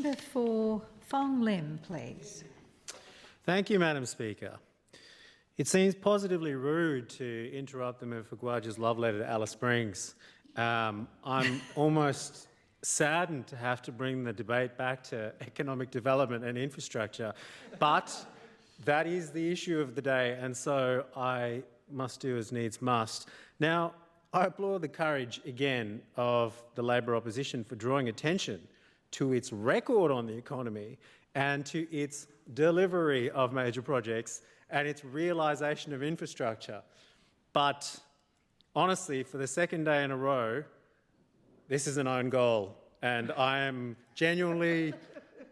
member for Fong Lim, please. Thank you, Madam Speaker. It seems positively rude to interrupt the member for Gwaja's love letter to Alice Springs. I'm almost saddened to have to bring the debate back to economic development and infrastructure, but that is the issue of the day, and so I must do as needs must. Now, I applaud the courage again of the Labor opposition for drawing attention to its record on the economy and to its delivery of major projects and its realisation of infrastructure. But honestly, for the second day in a row, this is an own goal, and I am genuinely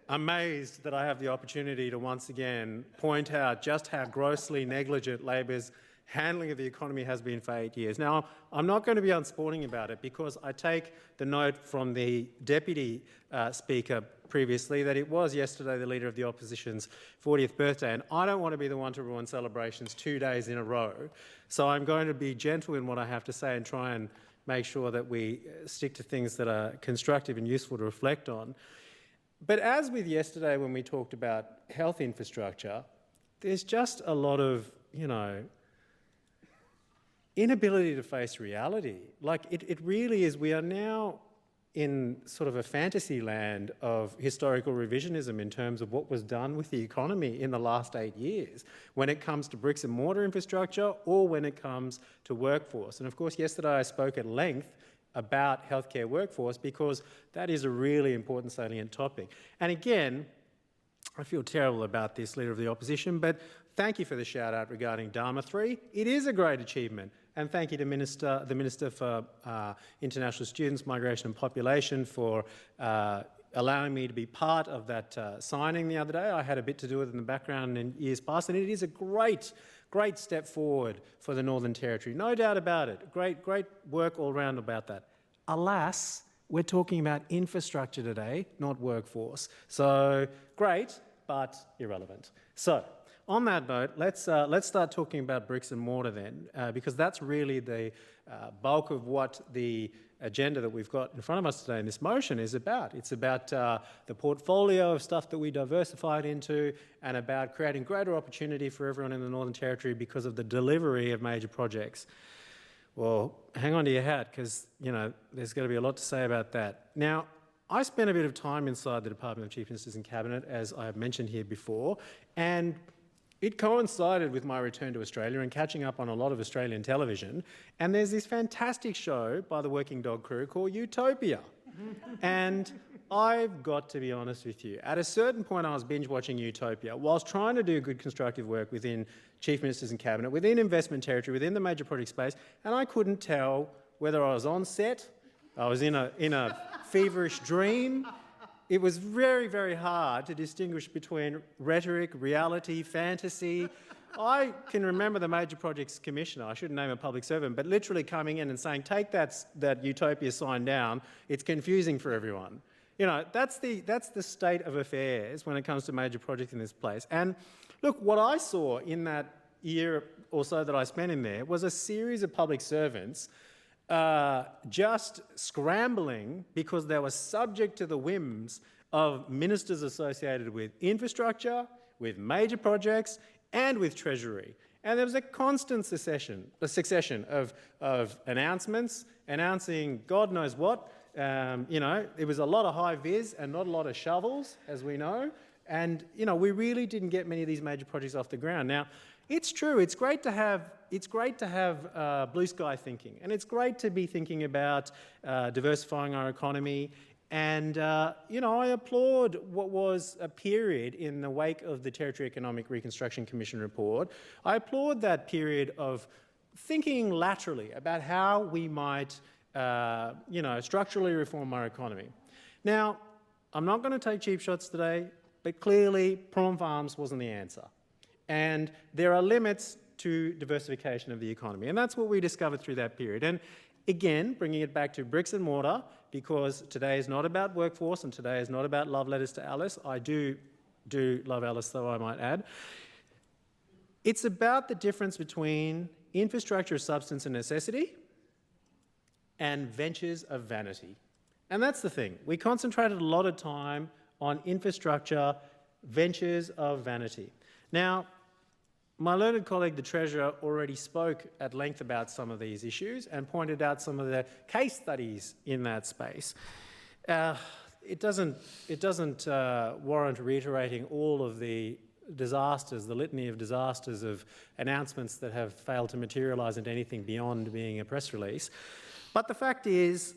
amazed that I have the opportunity to once again point out just how grossly negligent Labor's handling of the economy has been for 8 years. Now, I'm not going to be unsporting about it because I take the note from the Deputy Speaker previously that it was yesterday the Leader of the Opposition's 40th birthday, and I don't want to be the one to ruin celebrations 2 days in a row. So I'm going to be gentle in what I have to say and try and make sure that we stick to things that are constructive and useful to reflect on. But as with yesterday when we talked about health infrastructure, there's just a lot of, inability to face reality. Like, it really is. We are now in sort of a fantasy land of historical revisionism in terms of what was done with the economy in the last 8 years when it comes to bricks and mortar infrastructure or when it comes to workforce. And of course, yesterday I spoke at length about healthcare workforce because that is a really important salient topic. And again, I feel terrible about this, Leader of the Opposition, but thank you for the shout out regarding Dharma 3. It is a great achievement. And thank you to the Minister for International Students, Migration and Population for allowing me to be part of that signing the other day. I had a bit to do with it in the background in years past, and it is a great step forward for the Northern Territory. No doubt about it. Great work all round about that. Alas, we're talking about infrastructure today, not workforce. So great, but irrelevant. So, on that note, let's start talking about bricks and mortar then, because that's really the bulk of what the agenda that we've got in front of us today in this motion is about. It's about the portfolio of stuff that we diversified into and about creating greater opportunity for everyone in the Northern Territory because of the delivery of major projects. Well, hang on to your hat because, there's going to be a lot to say about that. Now, I spent a bit of time inside the Department of Chief Ministers and Cabinet, as I have mentioned here before, and it coincided with my return to Australia and catching up on a lot of Australian television, and there's this fantastic show by the Working Dog crew called Utopia. And I've got to be honest with you, at a certain point I was binge watching Utopia whilst trying to do good constructive work within Chief Ministers and Cabinet, within investment territory, within the major project space, and I couldn't tell whether I was on set, I was in a feverish dream. It was very, very hard to distinguish between rhetoric, reality, fantasy. I can remember the Major Projects Commissioner, I shouldn't name a public servant, but literally coming in and saying, take that Utopia sign down, it's confusing for everyone. That's the state of affairs when it comes to major projects in this place. And look, what I saw in that year or so that I spent in there was a series of public servants just scrambling because they were subject to the whims of ministers associated with infrastructure, with major projects, and with Treasury. And there was a constant succession of announcements, announcing God knows what. It was a lot of high vis and not a lot of shovels, as we know. And, we really didn't get many of these major projects off the ground. Now, it's true, it's great to have blue sky thinking, and it's great to be thinking about diversifying our economy. And, I applaud what was a period in the wake of the Territory Economic Reconstruction Commission report. I applaud that period of thinking laterally about how we might, structurally reform our economy. Now, I'm not going to take cheap shots today, but clearly prawn farms wasn't the answer. And there are limits to diversification of the economy. And that's what we discovered through that period. And again, bringing it back to bricks and mortar, because today is not about workforce and today is not about love letters to Alice. I do love Alice, though, I might add. It's about the difference between infrastructure of substance and necessity and ventures of vanity. And that's the thing. We concentrated a lot of time on infrastructure ventures of vanity. Now, my learned colleague, the Treasurer, already spoke at length about some of these issues and pointed out some of the case studies in that space. It doesn't warrant reiterating all of the disasters, the litany of disasters of announcements that have failed to materialise into anything beyond being a press release. But the fact is,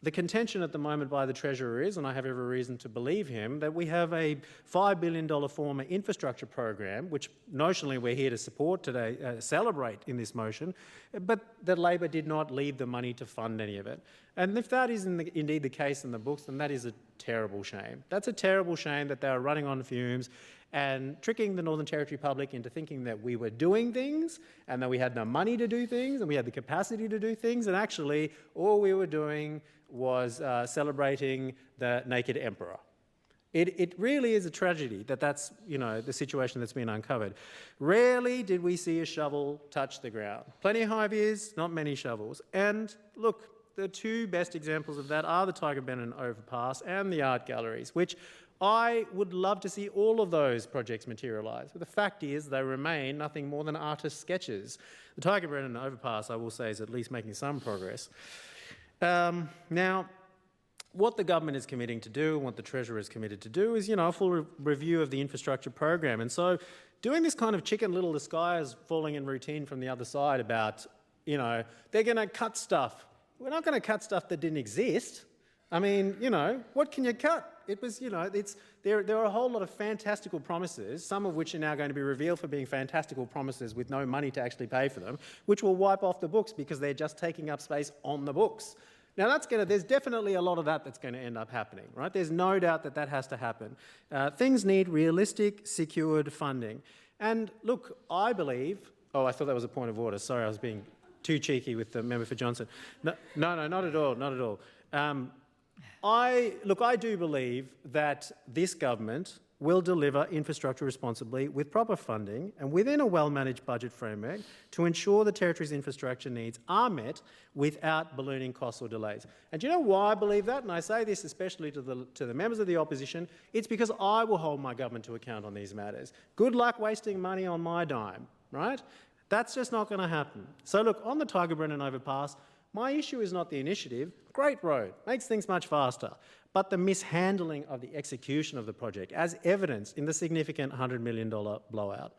the contention at the moment by the Treasurer is, and I have every reason to believe him, that we have a $5 billion former infrastructure program, which notionally we're here to support today, celebrate in this motion, but that Labor did not leave the money to fund any of it. And if that is indeed the case in the books, then that is a terrible shame. That's a terrible shame that they are running on fumes and tricking the Northern Territory public into thinking that we were doing things and that we had no money to do things and we had the capacity to do things, and actually all we were doing was celebrating the naked emperor. It really is a tragedy that that's, you know, the situation that's been uncovered. Rarely did we see a shovel touch the ground. Plenty of high vis, not many shovels. And look, the two best examples of that are the Tiger Benton overpass and the art galleries, which I would love to see all of those projects materialise. But the fact is they remain nothing more than artist sketches. The Tiger Benton overpass, I will say, is at least making some progress. Now, what the government is committing to do and what the Treasurer is committed to do is, you know, a full review of the infrastructure program. And so doing this kind of Chicken Little, the sky is falling in routine from the other side about, you know, they're going to cut stuff. We're not going to cut stuff that didn't exist. I mean, you know, what can you cut? It was, you know, there are a whole lot of fantastical promises, some of which are now going to be revealed for being fantastical promises with no money to actually pay for them, which will wipe off the books because they're just taking up space on the books. Now, there's definitely a lot of that's going to end up happening, right? There's no doubt that has to happen. Things need realistic, secured funding. And look, I believe... Oh, I thought that was a point of order. Sorry, I was being too cheeky with the member for Johnson. No, not at all, not at all. I do believe that this government will deliver infrastructure responsibly with proper funding and within a well-managed budget framework to ensure the Territory's infrastructure needs are met without ballooning costs or delays. And do you know why I believe that? And I say this especially to the members of the opposition. It's because I will hold my government to account on these matters. Good luck wasting money on my dime, right? That's just not going to happen. So look, on the Tiger Benton overpass, my issue is not the initiative. Great road, makes things much faster, but the mishandling of the execution of the project, as evidenced in the significant $100 million blowout.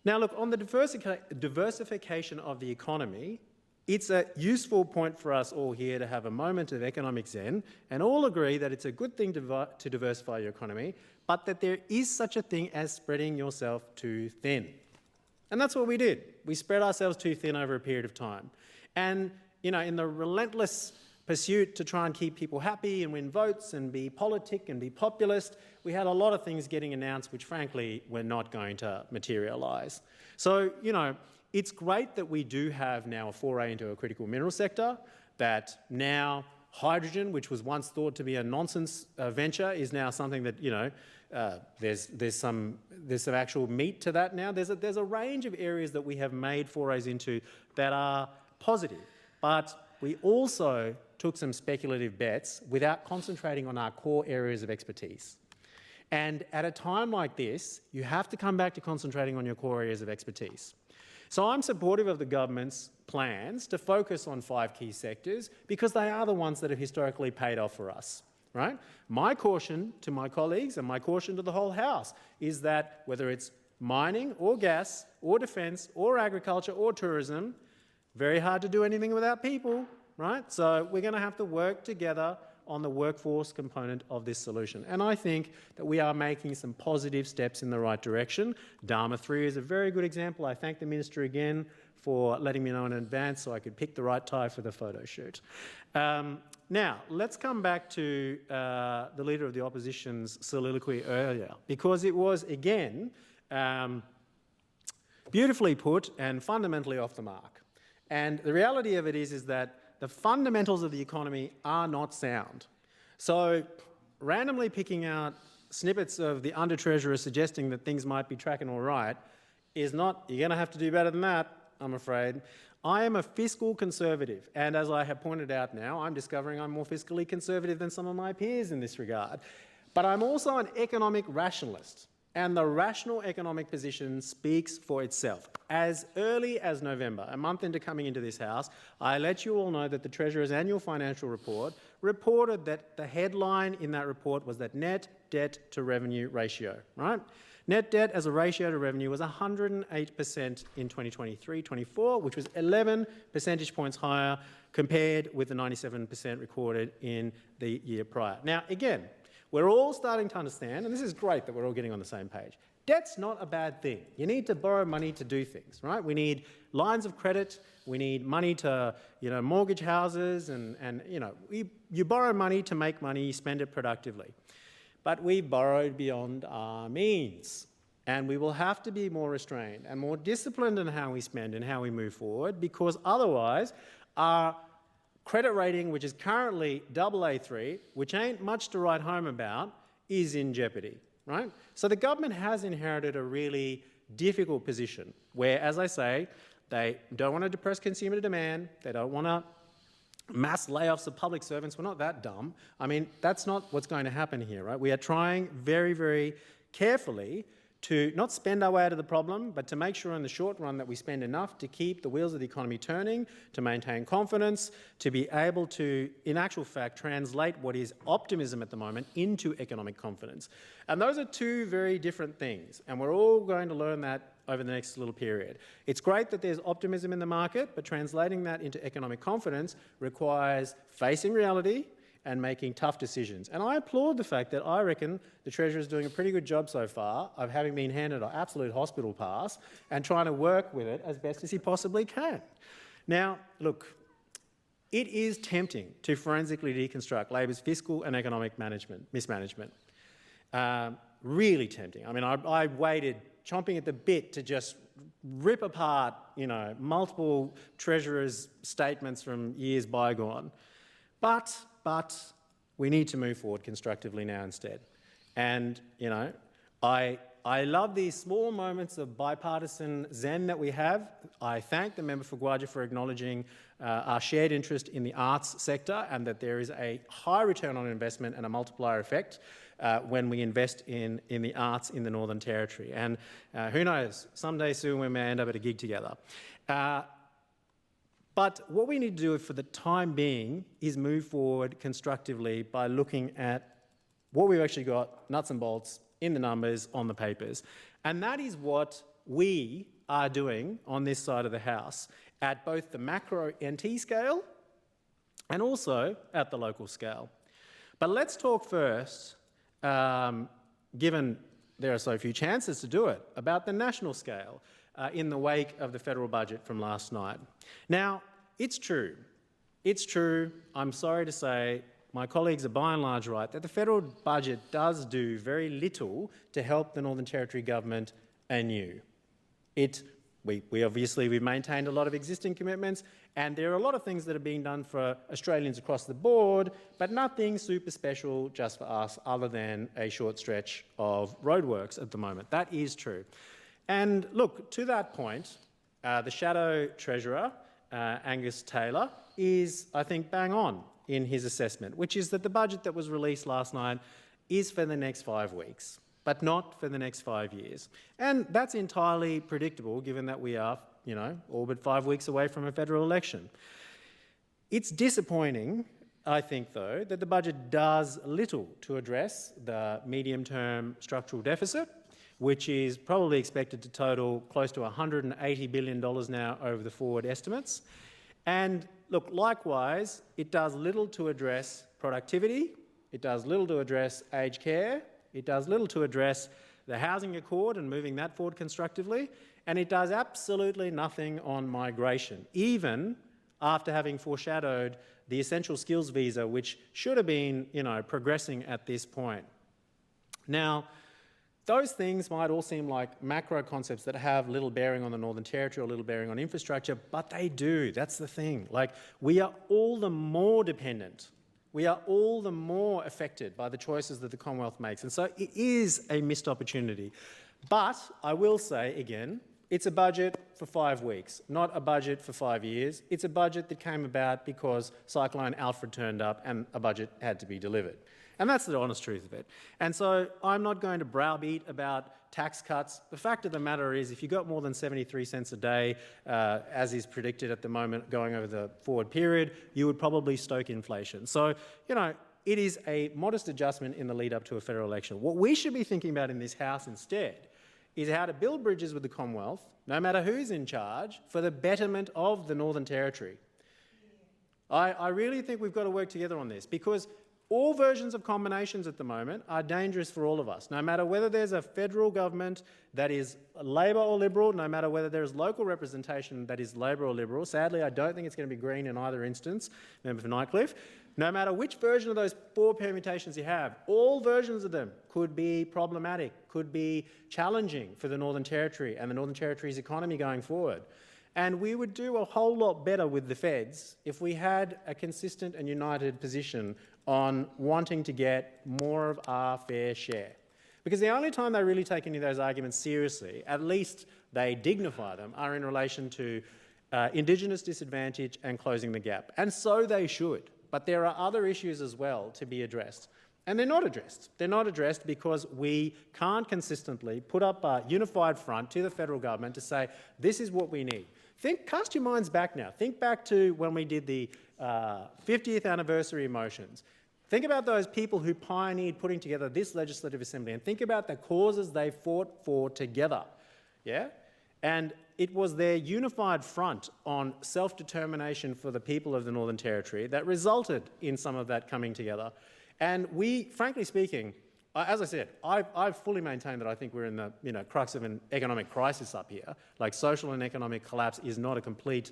Now look, on the diversification of the economy, it's a useful point for us all here to have a moment of economic zen and all agree that it's a good thing to diversify your economy, but that there is such a thing as spreading yourself too thin. And that's what we did. We spread ourselves too thin over a period of time. And, you know, in the relentless pursuit to try and keep people happy and win votes and be politic and be populist, we had a lot of things getting announced which, frankly, were not going to materialise. So, you know, it's great that we do have now a foray into a critical mineral sector, that now hydrogen, which was once thought to be a nonsense venture, is now something that, you know, there's some actual meat to that now. There's a range of areas that we have made forays into that are positive, but we also took some speculative bets without concentrating on our core areas of expertise. And at a time like this, you have to come back to concentrating on your core areas of expertise. So I'm supportive of the government's plans to focus on 5 key sectors because they are the ones that have historically paid off for us, right? My caution to my colleagues and my caution to the whole House is that whether it's mining or gas or defence or agriculture or tourism, very hard to do anything without people, right? So we're going to have to work together on the workforce component of this solution. And I think that we are making some positive steps in the right direction. Dharma 3 is a very good example. I thank the Minister again for letting me know in advance so I could pick the right tie for the photo shoot. Now, let's come back to the Leader of the Opposition's soliloquy earlier, because it was, again, beautifully put and fundamentally off the mark. And the reality of it is that the fundamentals of the economy are not sound. So randomly picking out snippets of the Under-Treasurer suggesting that things might be tracking all right is not, you're going to have to do better than that, I'm afraid. I am a fiscal conservative, and as I have pointed out now, I'm discovering I'm more fiscally conservative than some of my peers in this regard. But I'm also an economic rationalist, and the rational economic position speaks for itself. As early as November, a month into coming into this House, I let you all know that the Treasurer's annual financial report reported that the headline in that report was that net debt to revenue ratio, right? Net debt as a ratio to revenue was 108% in 2023-24, which was 11 percentage points higher compared with the 97% recorded in the year prior. Now, again, we're all starting to understand, and this is great that we're all getting on the same page. Debt's not a bad thing. You need to borrow money to do things, right? We need lines of credit. We need money to, mortgage houses, and you borrow money to make money. You spend it productively. But we borrowed beyond our means, and we will have to be more restrained and more disciplined in how we spend and how we move forward, because otherwise our credit rating, which is currently AA3, which ain't much to write home about, is in jeopardy, right? So the government has inherited a really difficult position where, as I say, they don't want to depress consumer demand, they don't want to mass layoffs of public servants. We're not that dumb. I mean, that's not what's going to happen here, right? We are trying very, very carefully to not spend our way out of the problem, but to make sure in the short run that we spend enough to keep the wheels of the economy turning, to maintain confidence, to be able to, in actual fact, translate what is optimism at the moment into economic confidence. And those are two very different things, and we're all going to learn that over the next little period. It's great that there's optimism in the market, but translating that into economic confidence requires facing reality and making tough decisions. And I applaud the fact that I reckon the Treasurer is doing a pretty good job so far of having been handed an absolute hospital pass and trying to work with it as best as he possibly can. Now, look, it is tempting to forensically deconstruct Labor's fiscal and economic mismanagement. Really tempting. I mean, I waited chomping at the bit to just rip apart, multiple Treasurers' statements from years bygone. But we need to move forward constructively now instead. And, I love these small moments of bipartisan zen that we have. I thank the member for Gwaja for acknowledging our shared interest in the arts sector, and that there is a high return on investment and a multiplier effect when we invest in the arts in the Northern Territory. And who knows, someday soon we may end up at a gig together. But what we need to do for the time being is move forward constructively by looking at what we've actually got, nuts and bolts, in the numbers, on the papers. And that is what we are doing on this side of the House at both the macro NT scale and also at the local scale. But let's talk first, given there are so few chances to do it, about the national scale in the wake of the federal budget from last night. Now, it's true, I'm sorry to say, my colleagues are by and large right, that the federal budget does do very little to help the Northern Territory government anew. We've maintained a lot of existing commitments, and there are a lot of things that are being done for Australians across the board, but nothing super special just for us other than a short stretch of roadworks at the moment. That is true. And look, to that point, the Shadow Treasurer, Angus Taylor, is, I think, bang on in his assessment, which is that the budget that was released last night is for the next 5 weeks, but not for the next 5 years. And that's entirely predictable, given that we are, all but 5 weeks away from a federal election. It's disappointing, I think, though, that the budget does little to address the medium-term structural deficit, which is probably expected to total close to $180 billion now over the forward estimates. And look, likewise, it does little to address productivity, it does little to address aged care, it does little to address the housing accord and moving that forward constructively, and it does absolutely nothing on migration, even after having foreshadowed the essential skills visa, which should have been, progressing at this point. Now, those things might all seem like macro concepts that have little bearing on the Northern Territory or little bearing on infrastructure, but they do. That's the thing. We are all the more dependent. We are all the more affected by the choices that the Commonwealth makes. And so it is a missed opportunity. But I will say again, it's a budget for 5 weeks, not a budget for 5 years. It's a budget that came about because Cyclone Alfred turned up and a budget had to be delivered. And that's the honest truth of it. And so I'm not going to browbeat about tax cuts. The fact of the matter is, if you got more than 73 cents a day, as is predicted at the moment going over the forward period, you would probably stoke inflation. So, you know, it is a modest adjustment in the lead up to a federal election. What we should be thinking about in this House instead is how to build bridges with the Commonwealth, no matter who's in charge, for the betterment of the Northern Territory. I really think we've got to work together on this, because all versions of combinations at the moment are dangerous for all of us, no matter whether there's a federal government that is Labor or Liberal, no matter whether there's local representation that is Labor or Liberal. Sadly, I don't think it's going to be Green in either instance, member for Nightcliff. No matter which version of those 4 permutations you have, all versions of them could be problematic, could be challenging for the Northern Territory and the Northern Territory's economy going forward. And we would do a whole lot better with the feds if we had a consistent and united position on wanting to get more of our fair share. Because the only time they really take any of those arguments seriously, at least they dignify them, are in relation to Indigenous disadvantage and closing the gap. And so they should. But there are other issues as well to be addressed. And they're not addressed. They're not addressed because we can't consistently put up a unified front to the federal government to say, this is what we need. Cast your minds back now. Think back to when we did the 50th anniversary motions. Think about those people who pioneered putting together this Legislative Assembly, and think about the causes they fought for together. Yeah? And it was their unified front on self-determination for the people of the Northern Territory that resulted in some of that coming together. And we, frankly speaking, as I said, I fully maintain that I think we're in the crux of an economic crisis up here. Like, social and economic collapse is not a complete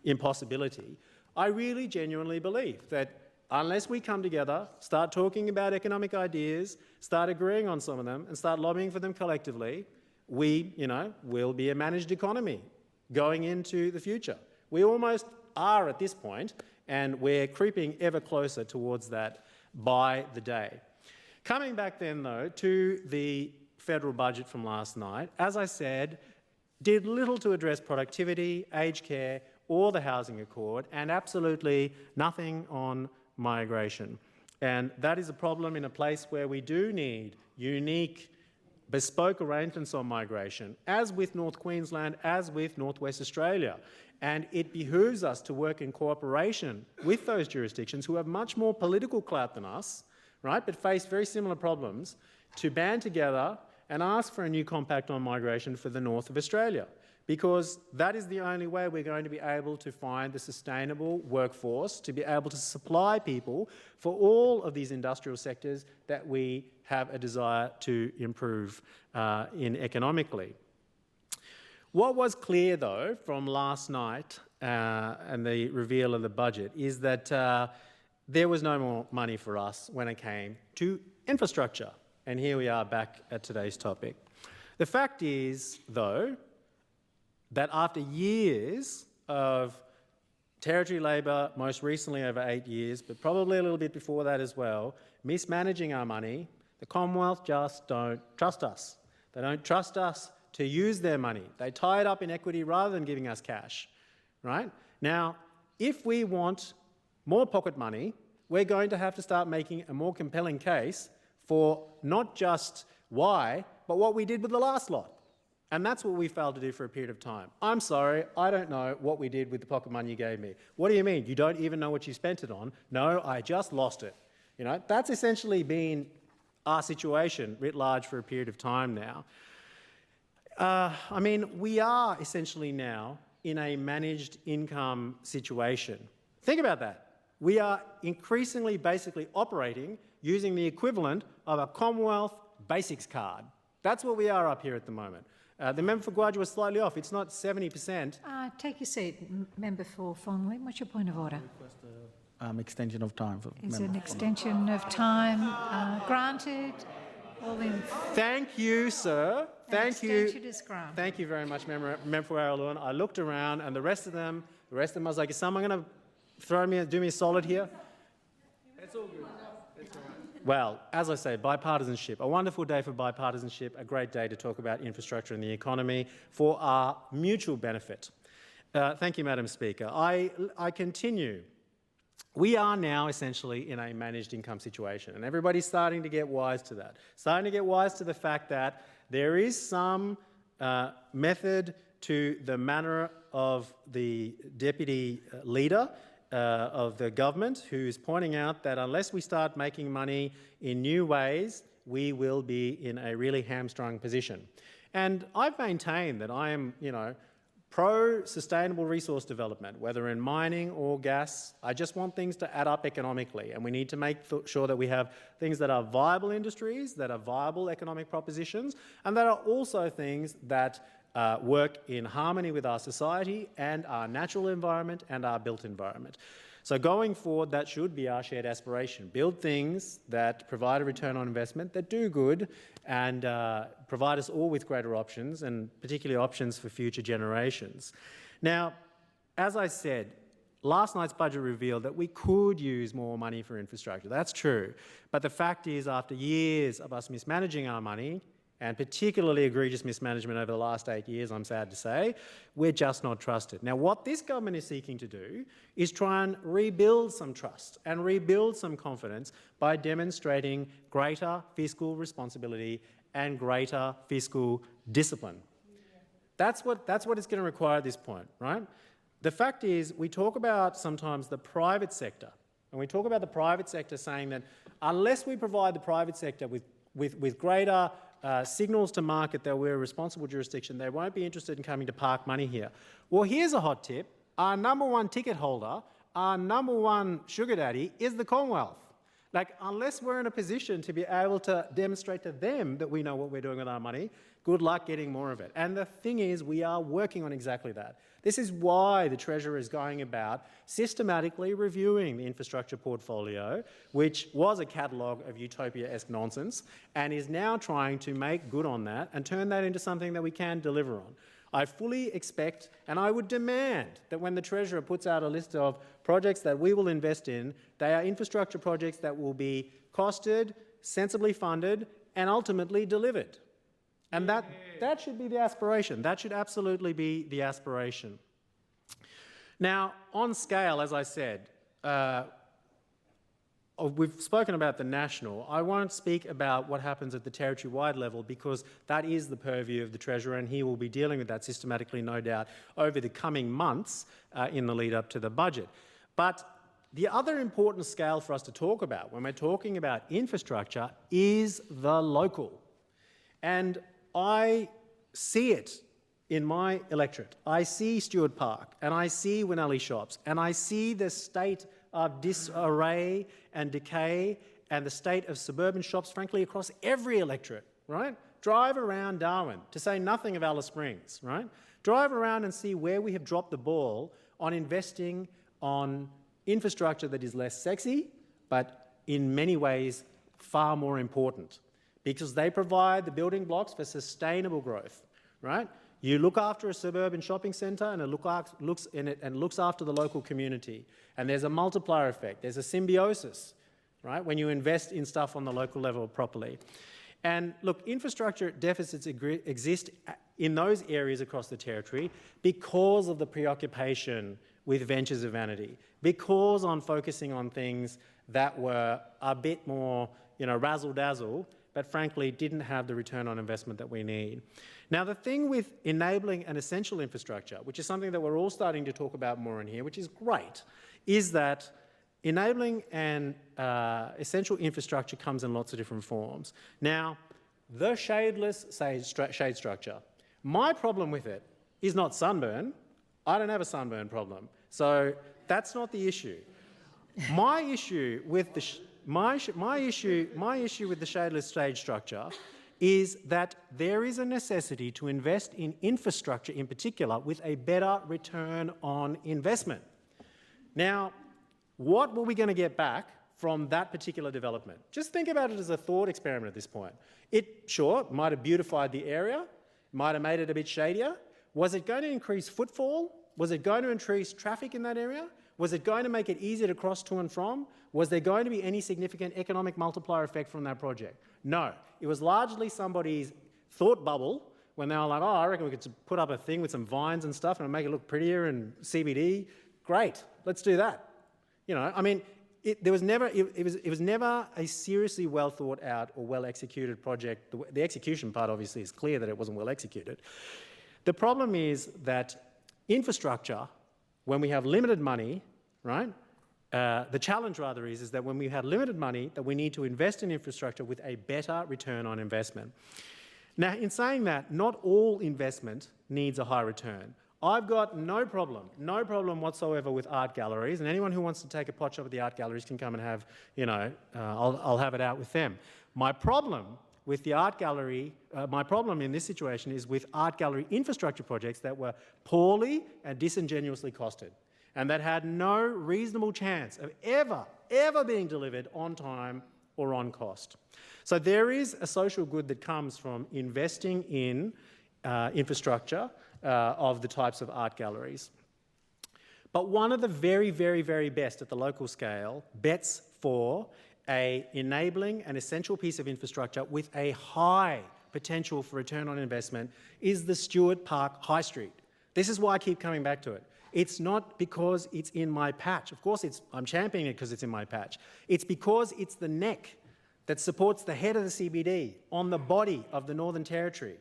impossibility. I really genuinely believe that unless we come together, start talking about economic ideas, start agreeing on some of them, and start lobbying for them collectively, we, will be a managed economy going into the future. We almost are at this point, and we're creeping ever closer towards that by the day. Coming back then, though, to the federal budget from last night, as I said, did little to address productivity, aged care, or the housing accord, and absolutely nothing on migration. And that is a problem in a place where we do need unique, bespoke arrangements on migration, as with North Queensland, as with North West Australia. And it behooves us to work in cooperation with those jurisdictions who have much more political clout than us, right, but face very similar problems, to band together and ask for a new compact on migration for the north of Australia, because that is the only way we're going to be able to find the sustainable workforce to be able to supply people for all of these industrial sectors that we have a desire to improve in economically. What was clear, though, from last night and the reveal of the budget is that there was no more money for us when it came to infrastructure. And here we are back at today's topic. The fact is, though, that after years of Territory Labor, most recently over 8 years, but probably a little bit before that as well, mismanaging our money, the Commonwealth just don't trust us. They don't trust us to use their money. They tie it up in equity rather than giving us cash, right? Now, if we want more pocket money, we're going to have to start making a more compelling case for not just why, but what we did with the last lot. And that's what we failed to do for a period of time. I'm sorry, I don't know what we did with the pocket money you gave me. What do you mean? You don't even know what you spent it on? No, I just lost it. That's essentially been our situation writ large for a period of time now. We are essentially now in a managed income situation. Think about that. We are increasingly basically operating using the equivalent of a Commonwealth Basics card. That's what we are up here at the moment. The member for Guadua was slightly off. It's not 70%. Take your seat, member for Fong Lim. What's your point of order? Extension of time. Is an extension of time granted? Thank you, sir. Thank you. Extension is granted. Thank you very much, member for Araluen. I looked around, and the rest of them, I was like, is someone going to do me a solid here? It's all good. It's all right. Well, as I say, bipartisanship, a wonderful day for bipartisanship, a great day to talk about infrastructure and the economy for our mutual benefit. Thank you, Madam Speaker. I continue we are now essentially in a managed income situation, and everybody's starting to get wise to that. Starting to get wise to the fact that there is some method to the manner of the deputy leader of the government, who's pointing out that unless we start making money in new ways, we will be in a really hamstrung position. And I've maintained that I am, pro-sustainable resource development, whether in mining or gas. I just want things to add up economically, and we need to make sure that we have things that are viable industries, that are viable economic propositions, and that are also things that work in harmony with our society and our natural environment and our built environment. So going forward, that should be our shared aspiration. Build things that provide a return on investment, that do good, and provide us all with greater options, and particularly options for future generations. Now, as I said, last night's budget revealed that we could use more money for infrastructure. That's true. But the fact is, after years of us mismanaging our money, and particularly egregious mismanagement over the last 8 years, I'm sad to say, we're just not trusted. Now, what this government is seeking to do is try and rebuild some trust and rebuild some confidence by demonstrating greater fiscal responsibility and greater fiscal discipline. That's what it's going to require at this point, right? The fact is, we talk about sometimes the private sector, and we talk about the private sector saying that unless we provide the private sector with greater signals to market that we're a responsible jurisdiction, they won't be interested in coming to park money here. Well, here's a hot tip. Our number one ticket holder, our number one sugar daddy is the Commonwealth. Like, unless we're in a position to be able to demonstrate to them that we know what we're doing with our money, good luck getting more of it. And the thing is, we are working on exactly that. This is why the Treasurer is going about systematically reviewing the infrastructure portfolio, which was a catalogue of utopia-esque nonsense, and is now trying to make good on that and turn that into something that we can deliver on. I fully expect, and I would demand, that when the Treasurer puts out a list of projects that we will invest in, they are infrastructure projects that will be costed, sensibly funded, and ultimately delivered. And that should be the aspiration. That should absolutely be the aspiration. Now, on scale, as I said, we've spoken about the national. I won't speak about what happens at the territory-wide level because that is the purview of the Treasurer, and he will be dealing with that systematically, no doubt, over the coming months in the lead-up to the budget. But the other important scale for us to talk about when we're talking about infrastructure is the local. And I see it in my electorate. I see Stewart Park, and I see Winnelly Shops, and I see the state of disarray and decay and the state of suburban shops, frankly, across every electorate, right? Drive around Darwin, to say nothing of Alice Springs, right? Drive around and see where we have dropped the ball on investing on infrastructure that is less sexy, but in many ways far more important, because they provide the building blocks for sustainable growth, right? You look after a suburban shopping centre and it looks after the local community. And there's a multiplier effect. There's a symbiosis, right, when you invest in stuff on the local level properly. And look, infrastructure deficits exist in those areas across the territory because of the preoccupation with ventures of vanity, because on focusing on things that were a bit more, razzle-dazzle, but frankly didn't have the return on investment that we need. Now, the thing with enabling an essential infrastructure, which is something that we're all starting to talk about more in here, which is great, is that enabling an essential infrastructure comes in lots of different forms. Now, the shadeless shade structure, my problem with it is not sunburn. I don't have a sunburn problem, so that's not the issue. My issue with the shadeless shade structure is that there is a necessity to invest in infrastructure in particular with a better return on investment. Now, what were we going to get back from that particular development? Just think about it as a thought experiment at this point. It, sure, might have beautified the area, might have made it a bit shadier. Was it going to increase footfall? Was it going to increase traffic in that area? Was it going to make it easier to cross to and from? Was there going to be any significant economic multiplier effect from that project? No. It was largely somebody's thought bubble when they were like, oh, I reckon we could put up a thing with some vines and stuff and make it look prettier and CBD. Great, let's do that. You know, I mean, it was never a seriously well thought out or well executed project. The execution part obviously is clear that it wasn't well executed. The problem is that infrastructure, when we have limited money, right? The challenge rather is that when we have limited money, that we need to invest in infrastructure with a better return on investment. Now, in saying that, not all investment needs a high return. I've got no problem whatsoever with art galleries, and anyone who wants to take a pot shot at the art galleries can come and have, you know, I'll have it out with them. My problem with the art gallery, my problem in this situation is with art gallery infrastructure projects that were poorly and disingenuously costed, and that had no reasonable chance of ever being delivered on time or on cost. So there is a social good that comes from investing in infrastructure of the types of art galleries. But one of the very, very, very best at the local scale bets for an enabling and essential piece of infrastructure with a high potential for return on investment is the Stuart Park High Street. This is why I keep coming back to it. It's not because it's in my patch. Of course, I'm championing it because it's in my patch. It's because it's the neck that supports the head of the CBD on the body of the Northern Territory.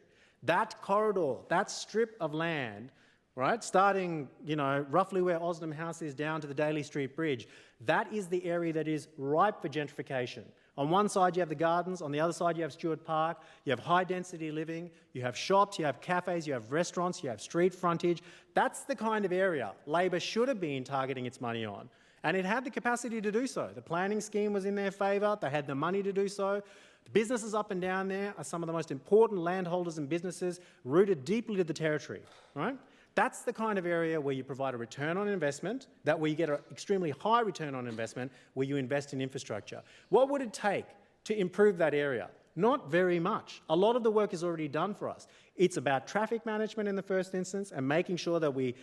That corridor, that strip of land, right, starting, you know, roughly where Osnum House is down to the Daly Street Bridge, that is the area that is ripe for gentrification. On one side you have the gardens, on the other side you have Stuart Park, you have high-density living, you have shops, you have cafes, you have restaurants, you have street frontage. That's the kind of area Labor should have been targeting its money on. And it had the capacity to do so. The planning scheme was in their favour, they had the money to do so. The businesses up and down there are some of the most important landholders and businesses rooted deeply to the territory, right? That's the kind of area where you provide a return on investment, that where you get an extremely high return on investment, where you invest in infrastructure. What would it take to improve that area? Not very much. A lot of the work is already done for us. It's about traffic management in the first instance and making sure that we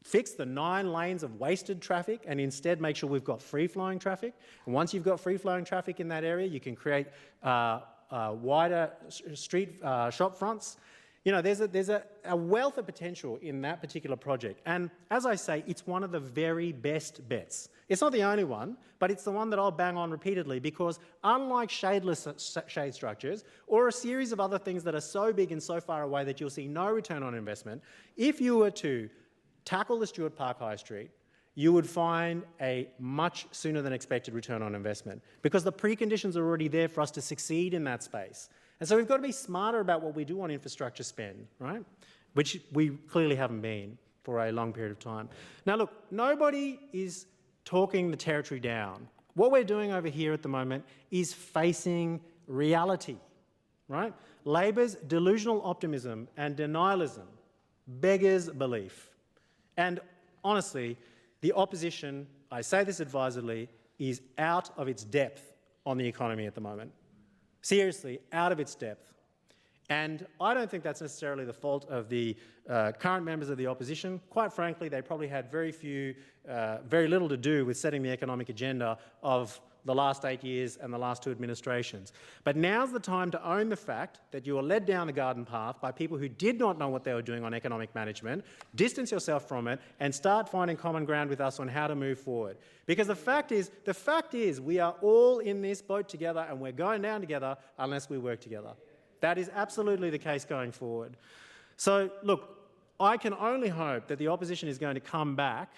fix the 9 lanes of wasted traffic and instead make sure we've got free-flowing traffic. And once you've got free-flowing traffic in that area, you can create wider street shop fronts. You know, there's a wealth of potential in that particular project. And as I say, it's one of the very best bets. It's not the only one, but it's the one that I'll bang on repeatedly because unlike shadeless shade structures or a series of other things that are so big and so far away that you'll see no return on investment, if you were to tackle the Stuart Park High Street, you would find a much sooner than expected return on investment because the preconditions are already there for us to succeed in that space. And so we've got to be smarter about what we do on infrastructure spend, right? Which we clearly haven't been for a long period of time. Now look, nobody is talking the territory down. What we're doing over here at the moment is facing reality, right? Labor's delusional optimism and denialism beggars belief. And honestly, the opposition, I say this advisedly, is out of its depth on the economy at the moment. Seriously, out of its depth. And I don't think that's necessarily the fault of the current members of the opposition. Quite frankly, they probably had very little to do with setting the economic agenda of the last 8 years and the last 2 administrations. But now's the time to own the fact that you were led down the garden path by people who did not know what they were doing on economic management, distance yourself from it, and start finding common ground with us on how to move forward. Because the fact is we are all in this boat together and we're going down together unless we work together. That is absolutely the case going forward. So, look, I can only hope that the opposition is going to come back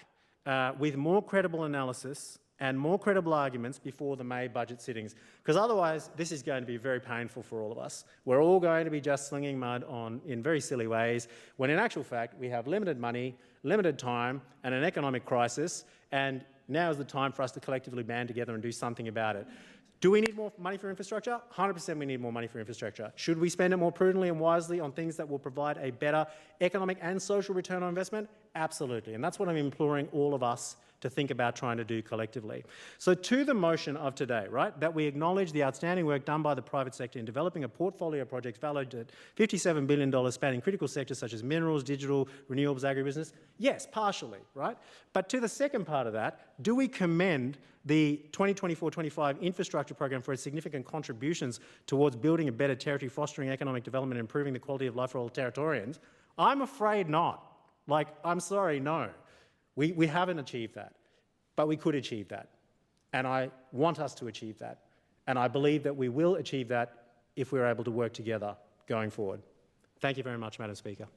with more credible analysis and more credible arguments before the May budget sittings, because otherwise this is going to be very painful for all of us. We're all going to be just slinging mud on in very silly ways, when in actual fact we have limited money, limited time and an economic crisis, and now is the time for us to collectively band together and do something about it. Do we need more money for infrastructure? 100% we need more money for infrastructure. Should we spend it more prudently and wisely on things that will provide a better economic and social return on investment? Absolutely. And that's what I'm imploring all of us to think about trying to do collectively. So to the motion of today, right, that we acknowledge the outstanding work done by the private sector in developing a portfolio of projects valued at $57 billion spanning critical sectors such as minerals, digital, renewables, agribusiness? Yes, partially, right? But to the second part of that, do we commend the 2024-25 infrastructure program for its significant contributions towards building a better territory, fostering economic development and improving the quality of life for all Territorians? I'm afraid not. Like, I'm sorry, no. We haven't achieved that. But we could achieve that. And I want us to achieve that. And I believe that we will achieve that if we're able to work together going forward. Thank you very much, Madam Speaker.